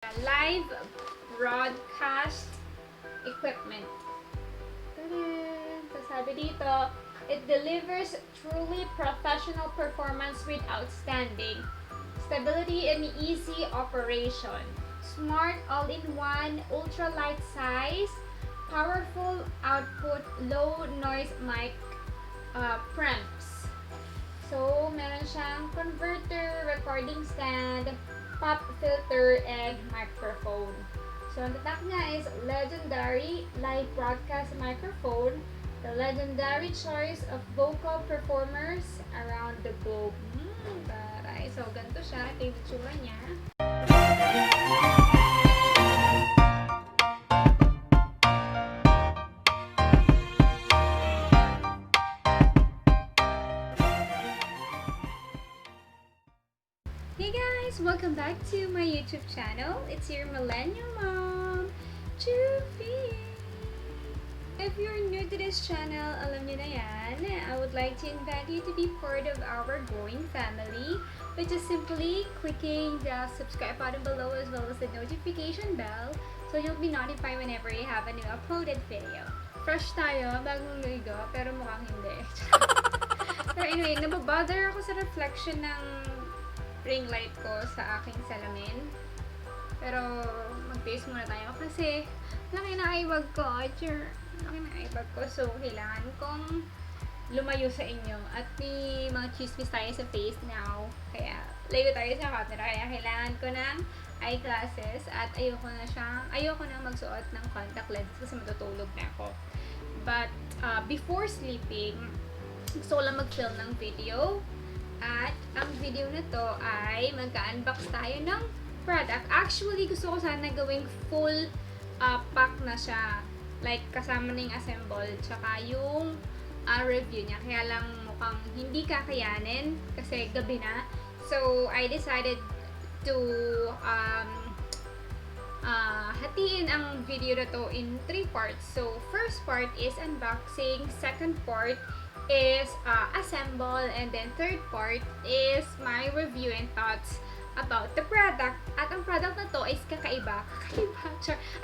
live broadcast equipment. Tapos sabi dito, it delivers truly professional performance with outstanding stability and easy operation. Smart all-in-one, ultra-light size, powerful output, low noise mic preamps. So, meron siyang converter, recording stand, pop filter, and microphone. So, ang tatak niya is legendary live broadcast microphone, the legendary choice of vocal performers around the globe. Taray. So, ganito siya. Ito yung itsura niya. Hey guys! Welcome back to my YouTube channel. It's your millennial mom, Juvy. If you're new to this channel, alam niyo na yan. I would like to invite you to be part of our growing family by just simply clicking the subscribe button below as well as the notification bell so you'll be notified whenever you have a new uploaded video. Fresh tayo, bagong ligo, pero mukhang hindi. Pero anyway, nababother ako sa reflection ng ring light ko sa aking salamin. Pero mag-face muna tayo kasi laki na ibag ko. Laki na ibag ko. So, kailangan kong lumayo sa inyo. At may mga chismis tayo sa face now. Kaya, layo tayo sa camera. Kaya, kailangan ko ng eyeglasses. At ayoko na magsuot ng contact lenses kasi matutulog na ako. But, before sleeping, gusto ko lang mag-film ng video. At ang video na to ay magka-unbox tayo ng product. Actually, gusto ko sana gawing full pack na siya. Like, kasama na yung assemble. Tsaka yung review niya. Kaya lang mukhang hindi kakayanin kasi gabi na. So, I decided to hatiin ang video na to in 3 parts. So, first part is unboxing. Second part is assemble, and then third part is my review and thoughts about the product. At ang product na to is kakaiba.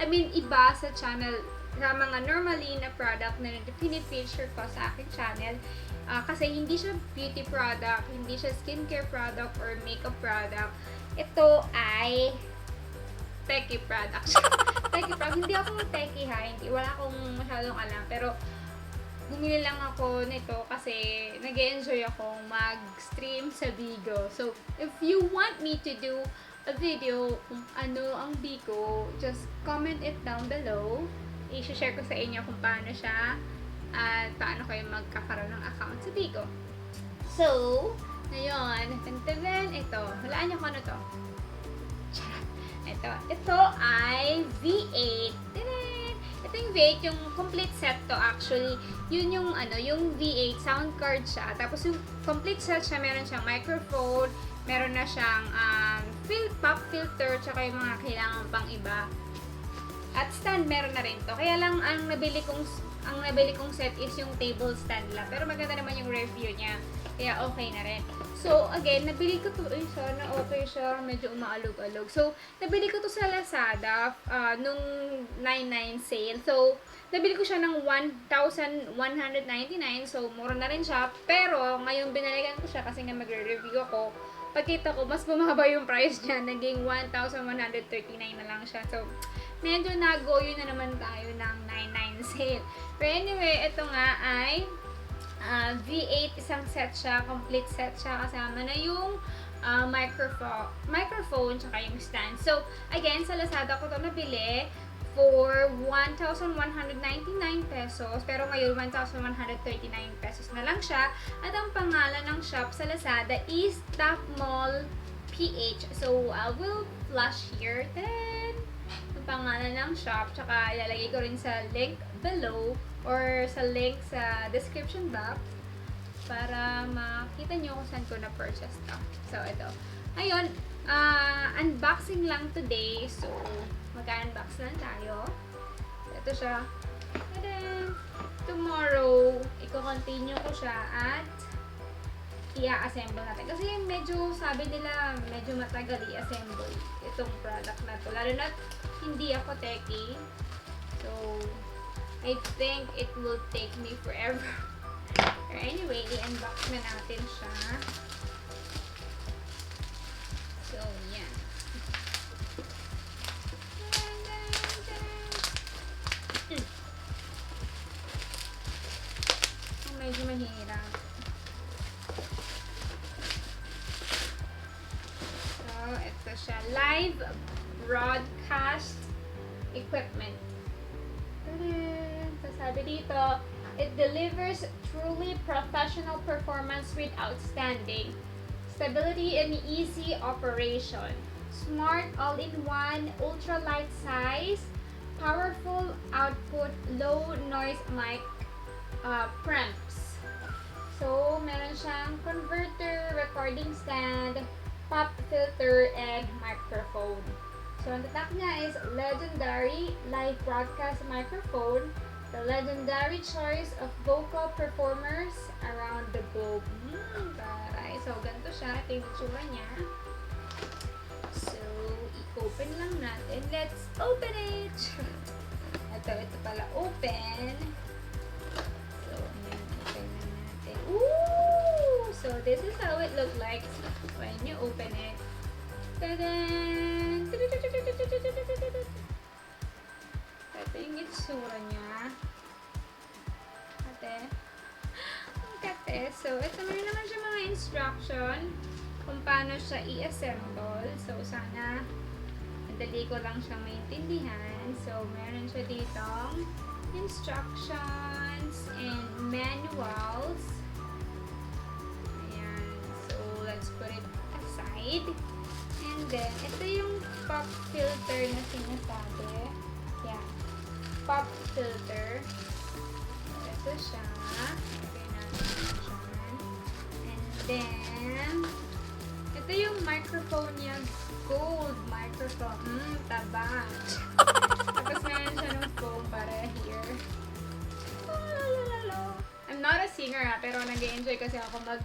I mean, iba sa channel, sa mga normally na product na pinifeature ko sa aking channel. Kasi hindi siya beauty product, hindi siya skincare product or makeup product. Ito ay techie product. Techie product. Hindi ako techie ha, wala akong masyadong alam, pero bumili lang ako nito kasi nag-enjoy akong mag-stream sa Bigo. So, if you want me to do a video kung ano ang Bigo, just comment it down below. I-share ko sa inyo kung paano siya at paano kayo magkakaroon ng account sa Bigo. So, ngayon, ito. Hulaan niyo kung ano to. Ito ay V8. Ito yung V8, yung complete set to actually. Yun yung yung V8 sound card siya. Tapos yung complete set siya, meron siyang microphone, meron na siyang pop filter, tsaka yung mga kailangan pang iba. At stand meron na rin to. Kaya lang ang nabili kong set is yung table stand lang. Pero maganda naman yung review niya. Kaya okay na rin. So, again, nabili ko to. Sana okay siya. Medyo umaalog-alog. So, nabili ko to sa Lazada nung 99 sale. So, nabili ko siya ng 1,199. So, mura na rin siya. Pero, ngayon binalikan ko siya kasi nga magre-review ako. Pagkita ko, mas bumaba yung price niya. Naging 1,139 na lang siya. So, medyo nagoyo na naman tayo ng 99 sale. But anyway, ito nga ay V8, isang set siya, complete set siya, kasama na yung microphone, tsaka yung stand. So, again, sa Lazada ko to nabili for 1,199 pesos, pero ngayon 1,139 pesos na lang siya. At ang pangalan ng shop sa Lazada is Top Mall PH. So, I will flash here then ang pangalan ng shop, tsaka ilalagay ko rin sa link below or sa link sa description box para makita nyo kung saan ko na-purchase to. So, ito. Ayun, unboxing lang today. So, mag-unbox lang tayo. Ito siya. And then, tomorrow, i-continue ko siya at i-assemble natin. Kasi medyo, sabi nila, medyo matagal i-assemble itong product na to. Lalo na hindi ako techie. So, I think it will take me forever. Or anyway, i-unbox na natin siya. So, yan. Medyo mahirap. So, ito siya. Live broadcast equipment. So, sabi dito, it delivers truly professional performance with outstanding stability and easy operation. Smart all-in-one, ultra-light size, powerful output, low noise mic preamps. So, meron siyang converter, recording stand, pop filter, and microphone. So, ang tatak niya is legendary live broadcast microphone, the legendary choice of vocal performers around the globe. Taray. So, ganito siya. Ito yung itsura niya. So, i-open lang natin. Let's open it! Ito pala open. So, ayan. Open na natin. Ooh! So, this is how it looks like when you open it. Tadaan! Ito yung itsura niya. Ate. Ang kate. So, ito meron naman siya mga instruction kung paano siya i-assemble. So, sana madali ko lang siya maintindihan. So, meron siya ditong instructions and manuals. Ayan. So, let's put it aside. And then, ito yung pop filter na sinasabi. Yeah. Pop filter. Ito siya. Lagay natin dyan. And then, ito yung microphone niya. Gold microphone. Taba. Tapos meron siya ng foam para here. Oh, I'm not a singer ha, pero nag-enjoy kasi ako ako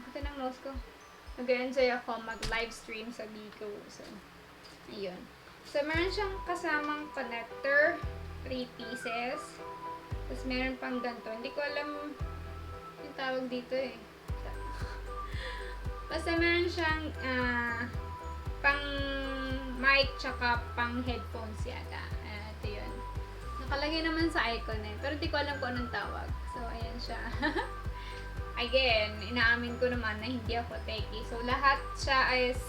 ito ng nose ko. Nag-enjoy ako mag-live stream sa Biko. So, ayun. So, meron siyang kasamang connector. 3 pieces. Tapos, meron pang ganito. Hindi ko alam yung tawag dito eh. Basta meron siyang pang mic tsaka pang headphones yata. Ito yun. Nakalagay naman sa icon eh. Pero hindi ko alam kung anong tawag. So, ayan siya. Again, inaamin ko naman na hindi ako techie. So, lahat siya is,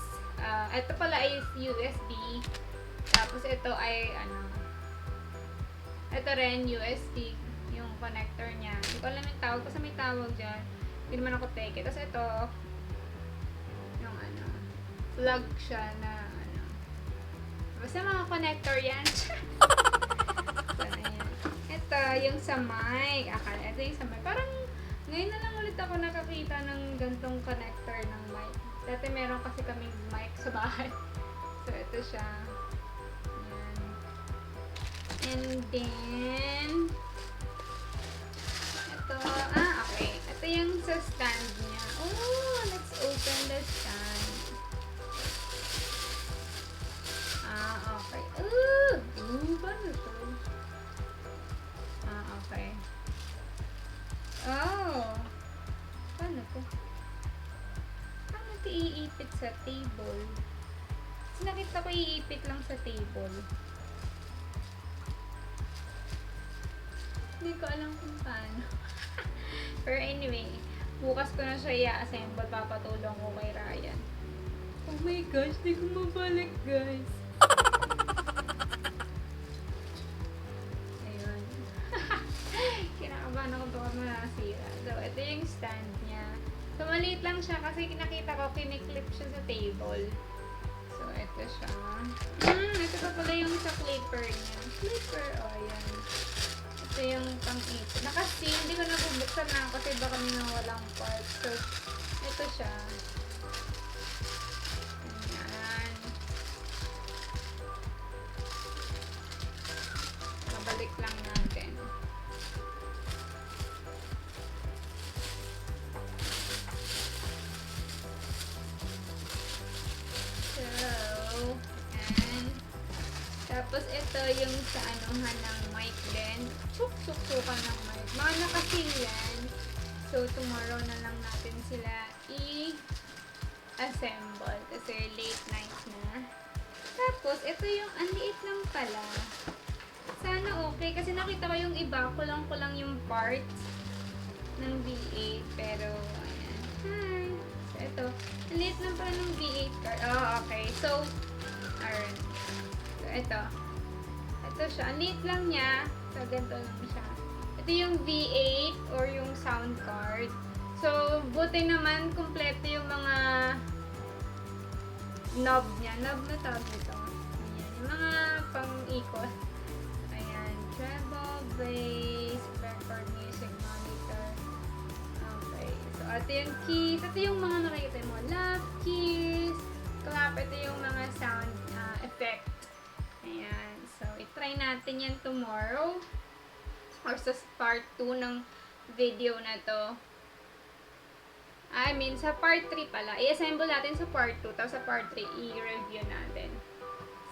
ito pala is USB. Tapos, ito ay, ito rin USB, yung connector niya. Hindi ko alam yung tawag, kasi may tawag dyan. Hindi naman ako techie. Tapos, ito, yung plug siya na, basta mga connector yan. So, ayan. Ito, yung sa mic. Ito yung sa mic. Parang, ngayon na lang ulit ako nakakita ng gantong connector ng mic. Dati meron kasi kaming mic sa bahay. So, ito siya. Ayan. And then, ito, okay. Ito yung sa stand niya. Oh, let's open the stand. Okay. Paano ito? Okay. Oh! Paano to? Paano ito iipit sa table? Kasi nakita ko iipit lang sa table. Hindi ko alam kung paano. Pero anyway, bukas ko na siya i-assemble. Papatulong ko kay Ryan. Oh my gosh, di ko mabalik guys. Kinakabahan ako baka masira. So, ito yung stand niya. So, maliit lang siya kasi nakita ko kiniklip siya sa table. So, ito siya. Ito pa pala yung sa clipper niya. Clipper, yan. Ito yung pang-ito. Naka-seal, hindi ko nabubuksan na kasi baka may walang part. So, ito siya. Ayan. Babalik lang natin. Tapos, ito yung sa anuhan ng mic din. Suksukan ng mic. Mga nakasing yan. So, tomorrow na lang natin sila i-assemble. Kasi late night na. Tapos, ito yung anliit lang pala. Sana okay. Kasi nakita ko yung iba. Kulang yung parts ng V8. Pero, ayan. Hi! So, ito. Anliit lang pala ng V8 card. Oh, okay. So, alright. So, ito. Ito siya. Anliit lang niya. So, ganito lang siya. Ito yung V8 or yung sound card. So, buti naman kompleto yung mga knob niya. Knob na tawag ito. Ayan. Yung mga pang-ikot. Ayan. Treble, bass, record, music, monitor. Okay. So, ito yung keys. Ito yung mga nakikita mo. Love keys. Clap. Ito yung mga sound effect. Ayan. So, itry natin yan tomorrow. Or sa part 2 ng video na to. I mean, sa part 3 pala. I-assemble natin sa part 2. Tapos sa part 3, i-review natin.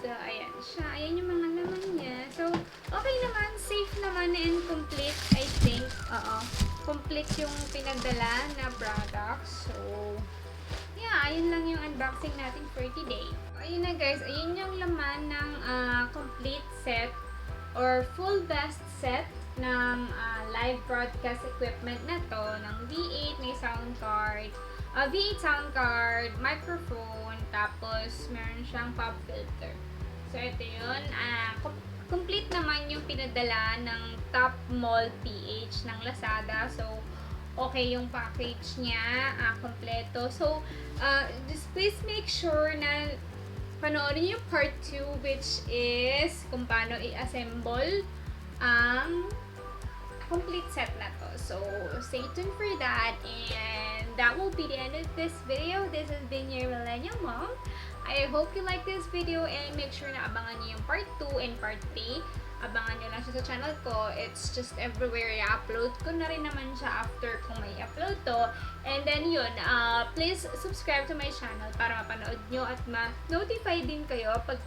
So, ayan siya. Ayan yung mga laman niya. So, okay naman. Safe naman and complete, I think. Oo. Complete yung pinagdala na products. So, yeah. Ayun lang yung unboxing natin for today. Ayun na guys. Ayun yung laman ng complete set or full best set ng live broadcast equipment na to, ng V8, may sound card, V8 sound card, microphone, tapos meron siyang pop filter. So, ito yun. Complete naman yung pinadala ng Top Mall PH ng Lazada. So, okay yung package niya, kompleto. So, just please make sure na panoorin yung part 2, which is kung paano i-assemble ang complete set na to. So, stay tuned for that. And that will be the end of this video. This has been your Millennial Mom. I hope you like this video and make sure na abangan niyo yung part 2 and part 3. Abangan niyo lang siya sa channel ko. It's just everywhere. I-upload ko na rin naman siya after kung may upload to. And then yun, please subscribe to my channel para mapanood nyo at ma-notify din kayo pag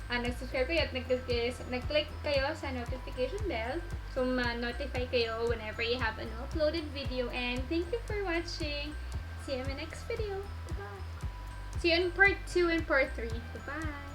nag-subscribe kayo at nag-click kayo sa notification bell. So, ma-notify kayo whenever you have an uploaded video. And thank you for watching. See you in my next video. Bye-bye. See you in part 2 and part 3. Bye-bye.